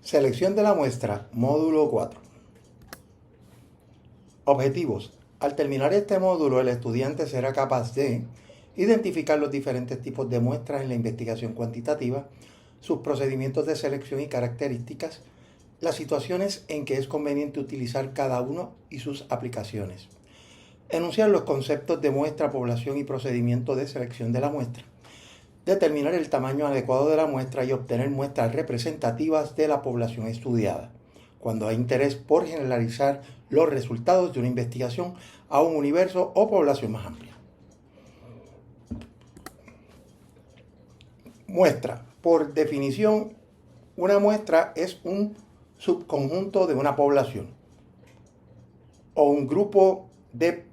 Selección de la muestra, módulo 4. Objetivos. Al terminar este módulo, el estudiante será capaz de identificar los diferentes tipos de muestras en la investigación cuantitativa, sus procedimientos de selección y características, las situaciones en que es conveniente utilizar cada uno y sus aplicaciones. Enunciar los conceptos de muestra, población y procedimiento de selección de la muestra. Determinar el tamaño adecuado de la muestra y obtener muestras representativas de la población estudiada, cuando hay interés por generalizar los resultados de una investigación a un universo o población más amplia. Muestra. Por definición, una muestra es un subconjunto de una población o un grupo de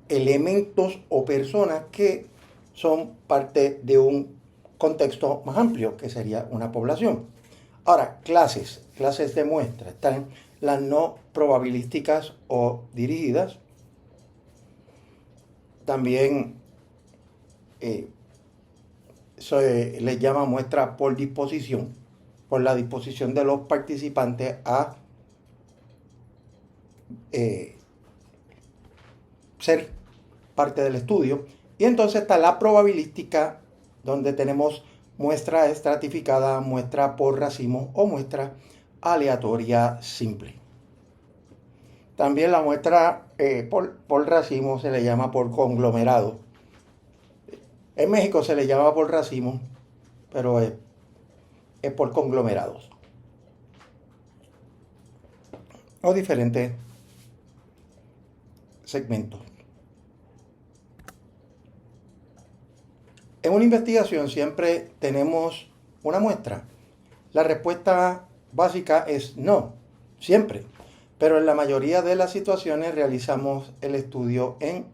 elementos o personas que son parte de un contexto más amplio, que sería una población. Ahora, clases de muestra. Están las no probabilísticas o dirigidas. También se les llama muestra por disposición, por la disposición de los participantes a ser parte del estudio. Y entonces está la probabilística, donde tenemos muestra estratificada, muestra por racimo o muestra aleatoria simple. También la muestra por racimo se le llama por conglomerado. En México se le llama por racimo, pero es por conglomerados o diferentes segmentos. En una investigación siempre tenemos una muestra. La respuesta básica es no, siempre. Pero en la mayoría de las situaciones realizamos el estudio en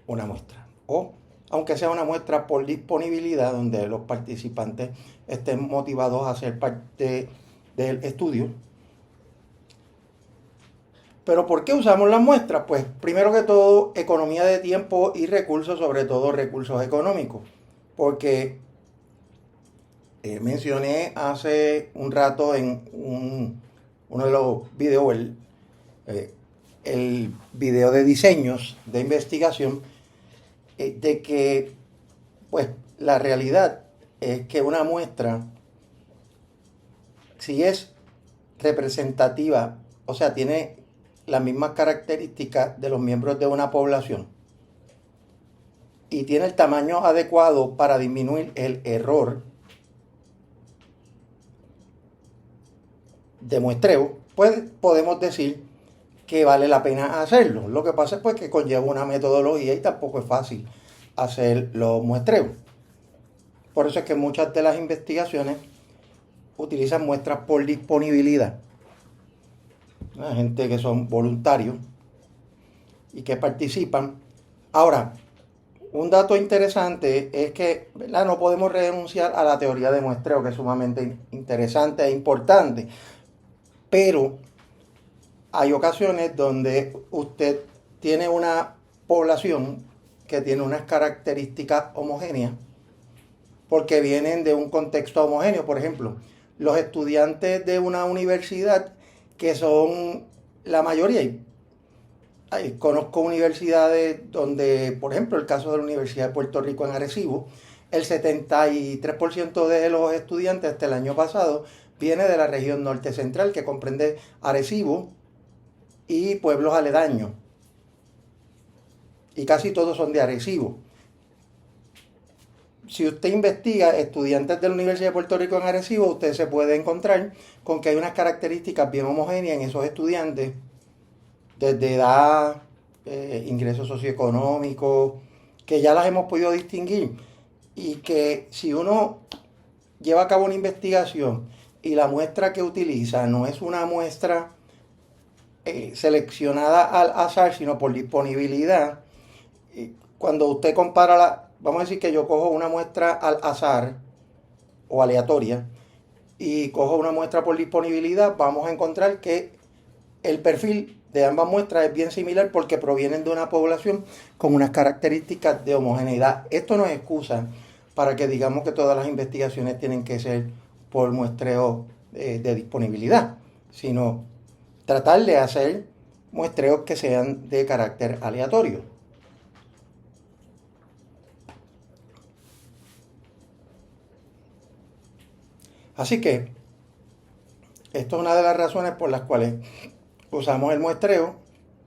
una muestra. O aunque sea una muestra por disponibilidad, donde los participantes estén motivados a ser parte del estudio. ¿Pero por qué usamos las muestras? Pues primero que todo, economía de tiempo y recursos, sobre todo recursos económicos. Porque mencioné hace un rato en uno de los videos, el video de diseños de investigación, de que pues la realidad es que una muestra, si es representativa, o sea, tiene las mismas características de los miembros de una población, y tiene el tamaño adecuado para disminuir el error de muestreo, pues podemos decir que vale la pena hacerlo. Lo que pasa es pues que conlleva una metodología y tampoco es fácil hacer los muestreos. Por eso es que muchas de las investigaciones utilizan muestras por disponibilidad. Hay gente que son voluntarios y que participan. Ahora, un dato interesante es que, ¿verdad?, no podemos renunciar a la teoría de muestreo, que es sumamente interesante e importante. Pero hay ocasiones donde usted tiene una población que tiene unas características homogéneas porque vienen de un contexto homogéneo. Por ejemplo, los estudiantes de una universidad, que son la mayoría, conozco universidades donde, por ejemplo, el caso de la Universidad de Puerto Rico en Arecibo, el 73% de los estudiantes hasta el año pasado viene de la región norte central, que comprende Arecibo y pueblos aledaños. Y casi todos son de Arecibo. Si usted investiga estudiantes de la Universidad de Puerto Rico en Arecibo, usted se puede encontrar con que hay unas características bien homogéneas en esos estudiantes, desde edad, ingresos socioeconómicos, que ya las hemos podido distinguir, y que si uno lleva a cabo una investigación y la muestra que utiliza no es una muestra seleccionada al azar, sino por disponibilidad, cuando usted compara vamos a decir que yo cojo una muestra al azar o aleatoria y cojo una muestra por disponibilidad, vamos a encontrar que el perfil de ambas muestras es bien similar porque provienen de una población con unas características de homogeneidad. Esto no es excusa para que digamos que todas las investigaciones tienen que ser por muestreo de disponibilidad, sino tratar de hacer muestreos que sean de carácter aleatorio. Así que esto es una de las razones por las cuales usamos el muestreo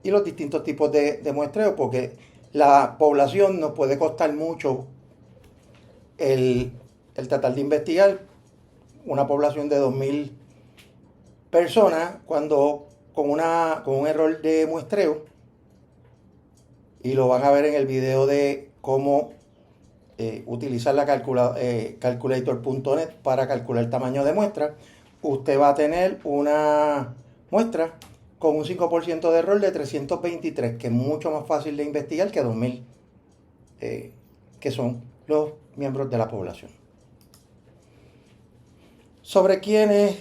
y los distintos tipos de muestreo, porque la población nos puede costar mucho el tratar de investigar una población de 2.000 personas cuando con un error de muestreo, y lo van a ver en el video de cómo utilizar la calculator.net para calcular el tamaño de muestra, usted va a tener una muestra con un 5% de error de 323, que es mucho más fácil de investigar que 2.000, que son los miembros de la población. ¿Sobre quiénes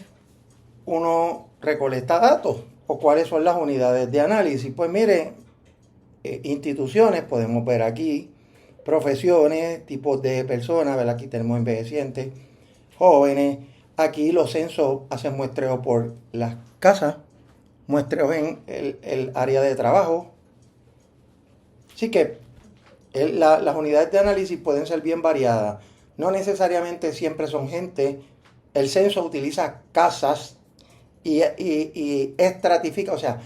uno recolecta datos o cuáles son las unidades de análisis? Pues miren, instituciones, podemos ver aquí, profesiones, tipos de personas, ¿verdad? Aquí tenemos envejecientes, jóvenes. Aquí los censos hacen muestreo por las casas, muestreos en el área de trabajo. Así que las unidades de análisis pueden ser bien variadas. No necesariamente siempre son gente. El censo utiliza casas y estratifica, o sea,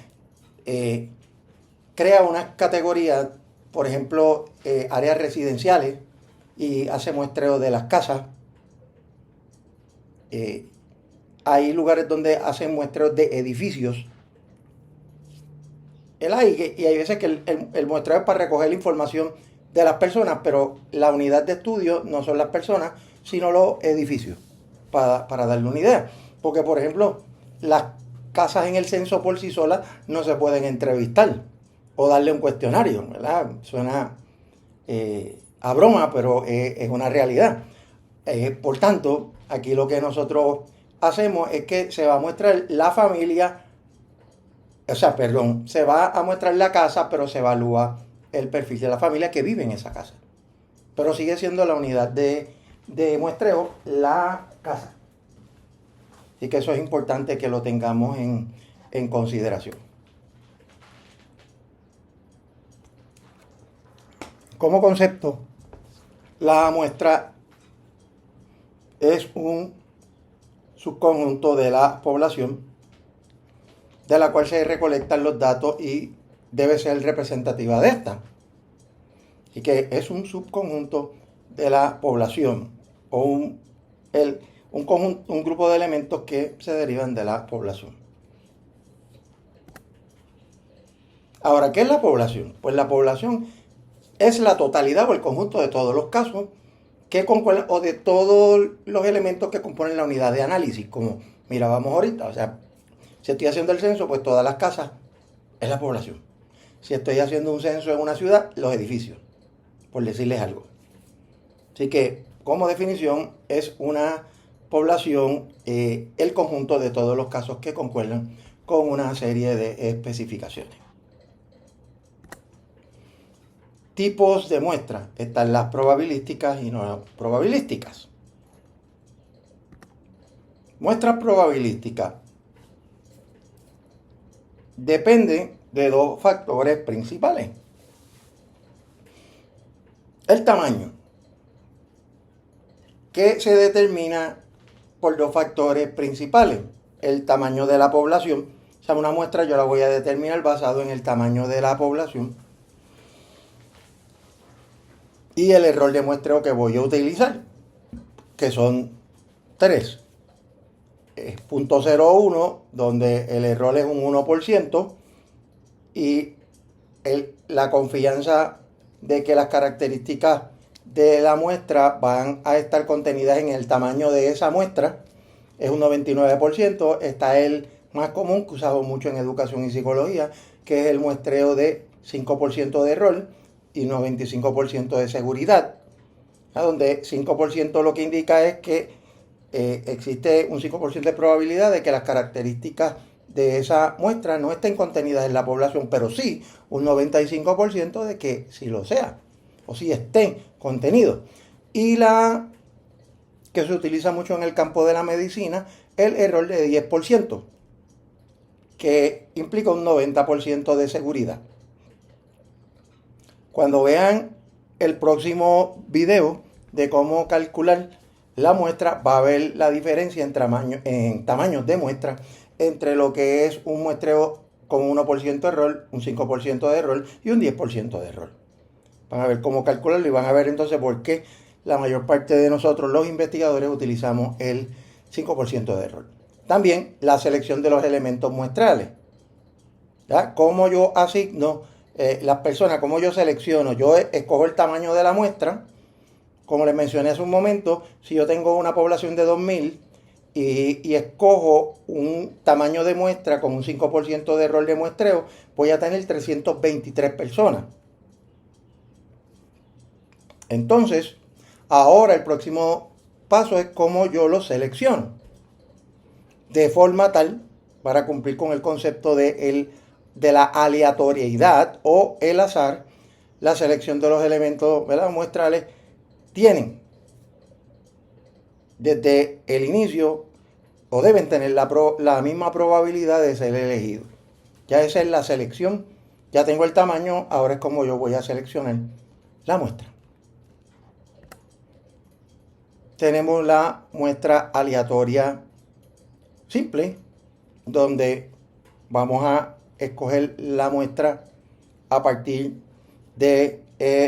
crea unas categorías, por ejemplo, áreas residenciales, y hace muestreo de las casas. Hay lugares donde hacen muestreos de edificios. Y hay veces que el muestreo es para recoger la información de las personas, pero la unidad de estudio no son las personas, sino los edificios, para darle una idea. Porque, por ejemplo, las casas en el censo por sí solas no se pueden entrevistar o darle un cuestionario, ¿verdad? Suena a broma, pero es una realidad. Por tanto, aquí lo que nosotros hacemos es que se va a mostrar la familia, se va a mostrar la casa, pero se evalúa el perfil de la familia que vive en esa casa. Pero sigue siendo la unidad de muestreo la casa. Así que eso es importante que lo tengamos en consideración. Como concepto, la muestra es un subconjunto de la población de la cual se recolectan los datos y debe ser representativa de esta. Y que es un subconjunto de la población o un grupo de elementos que se derivan de la población. Ahora, ¿qué es la población? Pues la población es la totalidad o el conjunto de todos los casos que concuerdan, o de todos los elementos que componen la unidad de análisis, como mirábamos ahorita. O sea, si estoy haciendo el censo, pues todas las casas es la población. Si estoy haciendo un censo en una ciudad, los edificios, por decirles algo. Así que, como definición, es una población el conjunto de todos los casos que concuerdan con una serie de especificaciones. Tipos de muestras. Están las probabilísticas y no probabilísticas. Muestras probabilísticas dependen de dos factores principales. El tamaño, que se determina por dos factores principales. El tamaño de la población. O sea, una muestra yo la voy a determinar basado en el tamaño de la población. Y el error de muestreo que voy a utilizar, que son 3. 0.01, donde el error es un 1%, y la confianza de que las características de la muestra van a estar contenidas en el tamaño de esa muestra es un 99%. Está el más común, que usamos mucho en educación y psicología, que es el muestreo de 5% de error y 95% de seguridad, donde 5% lo que indica es que existe un 5% de probabilidad de que las características de esa muestra no estén contenidas en la población, pero sí un 95% de que sí lo sea, o sí estén contenidos. Y la que se utiliza mucho en el campo de la medicina el error de 10%, que implica un 90% de seguridad. Cuando vean el próximo video de cómo calcular la muestra, va a ver la diferencia en tamaños de muestra entre lo que es un muestreo con 1% de error, un 5% de error y un 10% de error. Van a ver cómo calcularlo y van a ver entonces por qué la mayor parte de nosotros, los investigadores, utilizamos el 5% de error. También la selección de los elementos muestrales. ¿Ya? Cómo yo asigno las personas, cómo yo selecciono. Yo escojo el tamaño de la muestra. Como les mencioné hace un momento, si yo tengo una población de 2000 y escojo un tamaño de muestra con un 5% de error de muestreo, voy a tener 323 personas. Entonces, ahora el próximo paso es cómo yo lo selecciono. De forma tal, para cumplir con el concepto de la aleatoriedad o el azar, la selección de los elementos, ¿verdad?, muestrales tienen desde el inicio o deben tener la misma probabilidad de ser elegidos. Ya esa es la selección, ya tengo el tamaño, ahora es como yo voy a seleccionar la muestra. Tenemos la muestra aleatoria simple, donde vamos a escoger la muestra a partir de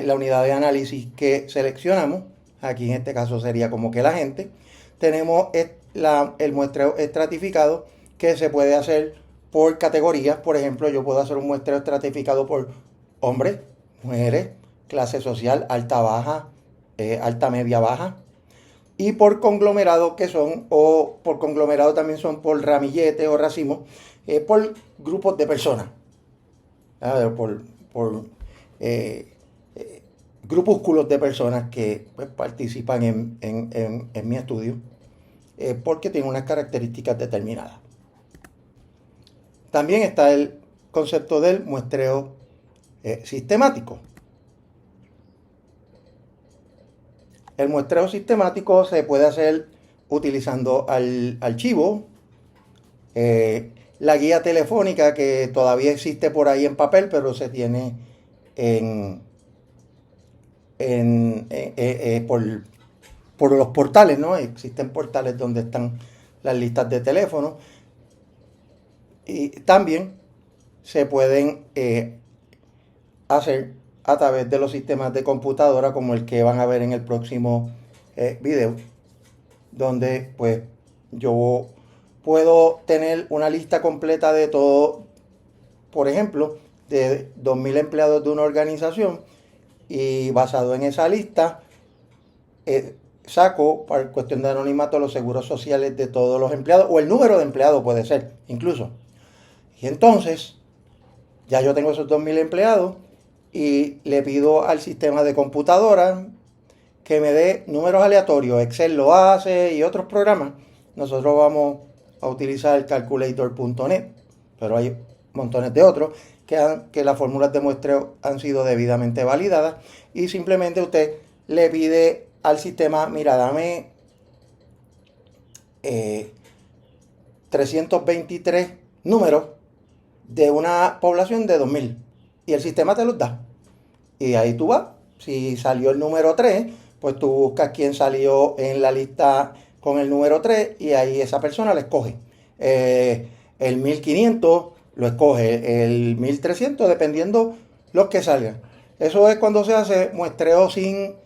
la unidad de análisis que seleccionamos. Aquí en este caso sería como que la gente. Tenemos el muestreo estratificado, que se puede hacer por categorías. Por ejemplo, yo puedo hacer un muestreo estratificado por hombres, mujeres, clase social, alta, baja, alta, media, baja. Y por conglomerado, o por conglomerado también son por ramillete o racimo, por grupos de personas. Por grupúsculos de personas que pues, participan en mi estudio, porque tienen unas características determinadas. También está el concepto del muestreo sistemático. El muestreo sistemático se puede hacer utilizando archivo, la guía telefónica, que todavía existe por ahí en papel, pero se tiene por los portales, ¿no? Existen portales donde están las listas de teléfono. Y también se pueden hacer a través de los sistemas de computadora, como el que van a ver en el próximo video, donde pues yo puedo tener una lista completa de todo, por ejemplo, de 2.000 empleados de una organización, y basado en esa lista saco, por cuestión de anonimato, los seguros sociales de todos los empleados, o el número de empleados puede ser, incluso. Y entonces, ya yo tengo esos 2.000 empleados y le pido al sistema de computadora que me dé números aleatorios. Excel lo hace y otros programas. Nosotros vamos a utilizar calculator.net, pero hay montones de otros que las fórmulas de muestreo han sido debidamente validadas, y simplemente usted le pide al sistema: mira, dame 323 números de una población de 2.000, y el sistema te los da. Y ahí tú vas. Si salió el número 3, pues tú buscas quién salió en la lista con el número 3, y ahí esa persona le escoge. El 1500 lo escoge, el 1300, dependiendo los que salgan. Eso es cuando se hace muestreo sin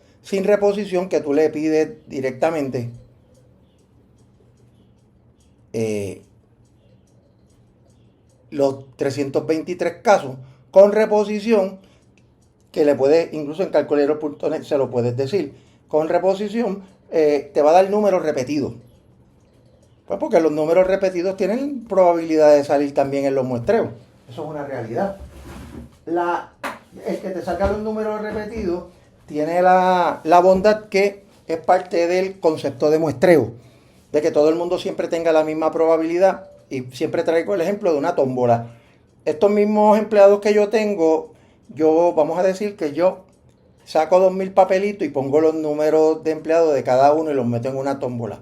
reposición, que tú le pides directamente los 323 casos. Con reposición, que le puedes, incluso en calculator.net se lo puedes decir, con reposición te va a dar números repetidos. Pues porque los números repetidos tienen probabilidad de salir también en los muestreos. Eso es una realidad. El que te salga los números repetidos tiene la bondad que es parte del concepto de muestreo, de que todo el mundo siempre tenga la misma probabilidad. Y siempre traigo el ejemplo de una tómbola. Estos mismos empleados que yo tengo, vamos a decir que yo saco 2.000 papelitos y pongo los números de empleados de cada uno y los meto en una tómbola.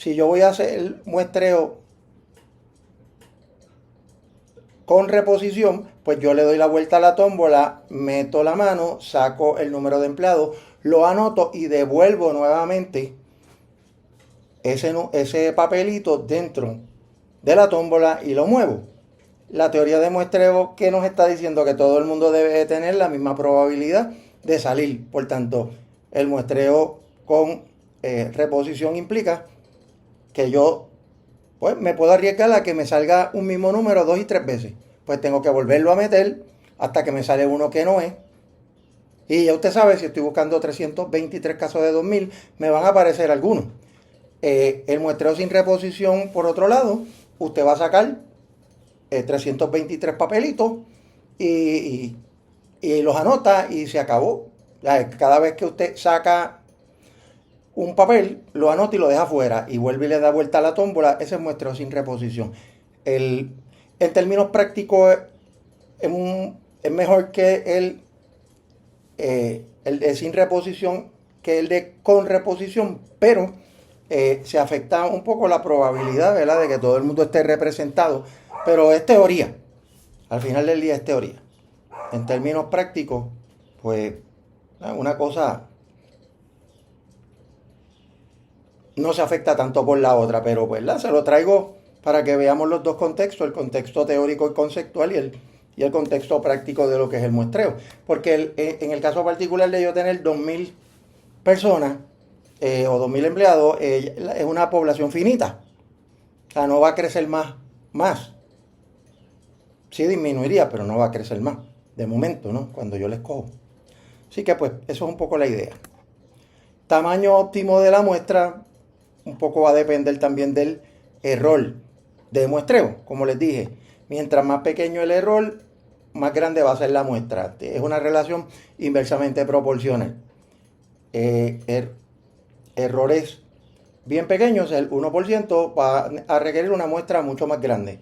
Si yo voy a hacer el muestreo con reposición, pues yo le doy la vuelta a la tómbola, meto la mano, saco el número de empleados, lo anoto y devuelvo nuevamente ese papelito dentro de la tómbola y lo muevo. La teoría de muestreo que nos está diciendo que todo el mundo debe tener la misma probabilidad de salir. Por tanto, el muestreo con reposición implica que yo pues me puedo arriesgar a que me salga un mismo número 2 y 3 veces. Pues tengo que volverlo a meter hasta que me sale uno que no es. Y ya usted sabe, si estoy buscando 323 casos de 2000, me van a aparecer algunos. El muestreo sin reposición, por otro lado, usted va a sacar 323 papelitos y los anota y se acabó. Cada vez que usted saca un papel, lo anota y lo deja fuera y vuelve y le da vuelta a la tómbola. Ese es muestreo sin reposición. En términos prácticos, es mejor que el de sin reposición que el de con reposición, pero se afecta un poco la probabilidad, ¿verdad?, de que todo el mundo esté representado, pero es teoría. Al final del día es teoría. En términos prácticos, pues una cosa no se afecta tanto por la otra, pero pues se lo traigo para que veamos los dos contextos, el contexto teórico y conceptual y el contexto práctico de lo que es el muestreo. Porque en el caso particular de yo tener 2.000 personas o 2.000 empleados, es una población finita. O sea, no va a crecer más. Sí disminuiría, pero no va a crecer más. De momento, ¿no? Cuando yo les cojo. Así que pues eso es un poco la idea. Tamaño óptimo de la muestra un poco va a depender también del error de muestreo. Como les dije, mientras más pequeño el error, más grande va a ser la muestra. Es una relación inversamente proporcional. Errores bien pequeños, el 1% va a requerir una muestra mucho más grande.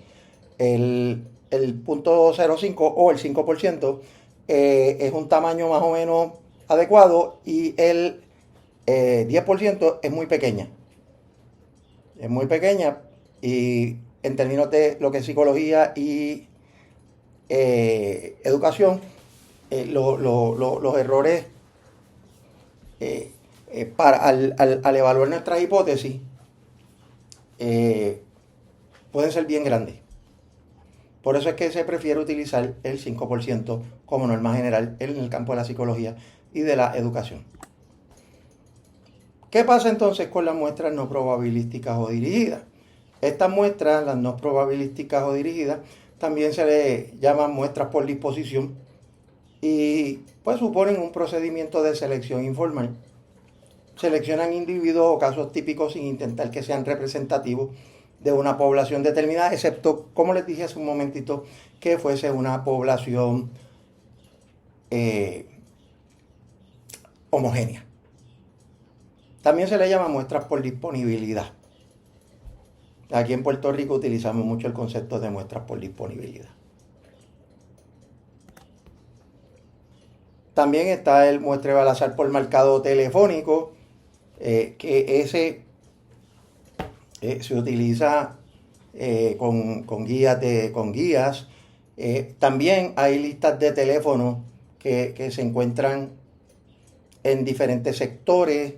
El 0.05 o el 5% es un tamaño más o menos adecuado y el 10% es muy pequeña. Es muy pequeña y en términos de lo que es psicología y educación, los errores al evaluar nuestras hipótesis pueden ser bien grandes. Por eso es que se prefiere utilizar el 5% como norma general en el campo de la psicología y de la educación. ¿Qué pasa entonces con las muestras no probabilísticas o dirigidas? Estas muestras, las no probabilísticas o dirigidas, también se les llaman muestras por disposición y pues suponen un procedimiento de selección informal. Seleccionan individuos o casos típicos sin intentar que sean representativos de una población determinada, excepto, como les dije hace un momentito, que fuese una población homogénea. También se le llama muestras por disponibilidad. Aquí en Puerto Rico utilizamos mucho el concepto de muestras por disponibilidad. También está el muestreo al azar por marcado telefónico, que ese se utiliza con guías. También hay listas de teléfonos que se encuentran en diferentes sectores.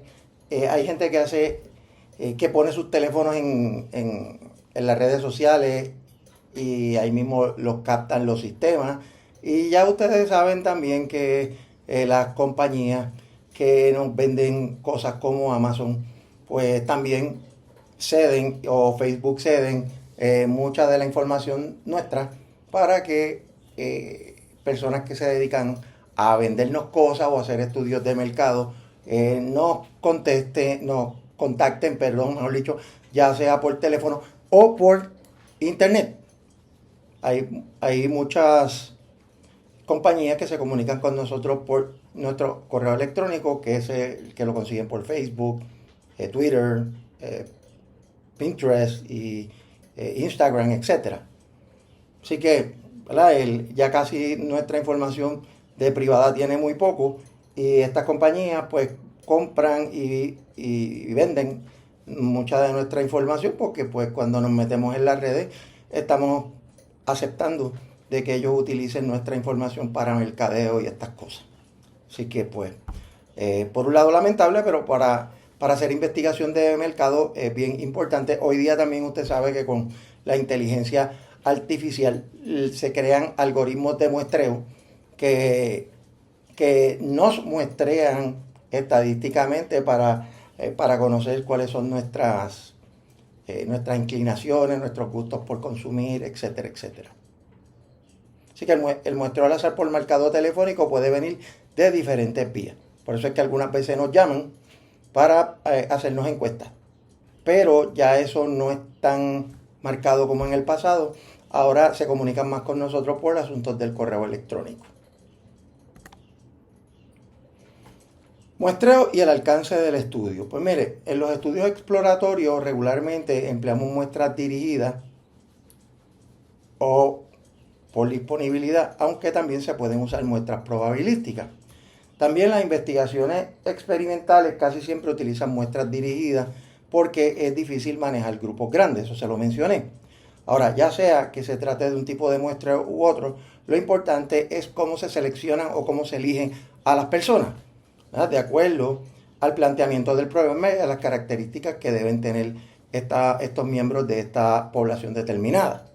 Hay gente que pone sus teléfonos en las redes sociales y ahí mismo los captan los sistemas. Y ya ustedes saben también que las compañías que nos venden cosas como Amazon, pues también ceden, o Facebook ceden mucha de la información nuestra para que personas que se dedican a vendernos cosas o a hacer estudios de mercado nos contacten, mejor dicho, ya sea por teléfono o por internet. Hay muchas compañías que se comunican con nosotros por nuestro correo electrónico, que es que lo consiguen por Facebook, Twitter, Pinterest y Instagram, etc. Así que, ¿verdad? Ya casi nuestra información de privada tiene muy poco y estas compañías pues compran y venden mucha de nuestra información porque pues cuando nos metemos en las redes estamos aceptando de que ellos utilicen nuestra información para mercadeo y estas cosas. Así que pues, por un lado lamentable, pero para hacer investigación de mercado es bien importante. Hoy día también usted sabe que con la inteligencia artificial se crean algoritmos de muestreo que nos muestrean estadísticamente para conocer cuáles son nuestras inclinaciones, nuestros gustos por consumir, etcétera, etcétera. Así que el muestreo al azar por mercado telefónico puede venir de diferentes vías. Por eso es que algunas veces nos llaman para hacernos encuestas. Pero ya eso no es tan marcado como en el pasado. Ahora se comunican más con nosotros por asuntos del correo electrónico. Muestreo y el alcance del estudio. Pues mire, en los estudios exploratorios regularmente empleamos muestras dirigidas o por disponibilidad, aunque también se pueden usar muestras probabilísticas. También las investigaciones experimentales casi siempre utilizan muestras dirigidas porque es difícil manejar grupos grandes, eso se lo mencioné. Ahora, ya sea que se trate de un tipo de muestreo u otro, lo importante es cómo se seleccionan o cómo se eligen a las personas, ¿verdad? De acuerdo al planteamiento del problema y a las características que deben tener estos miembros de esta población determinada.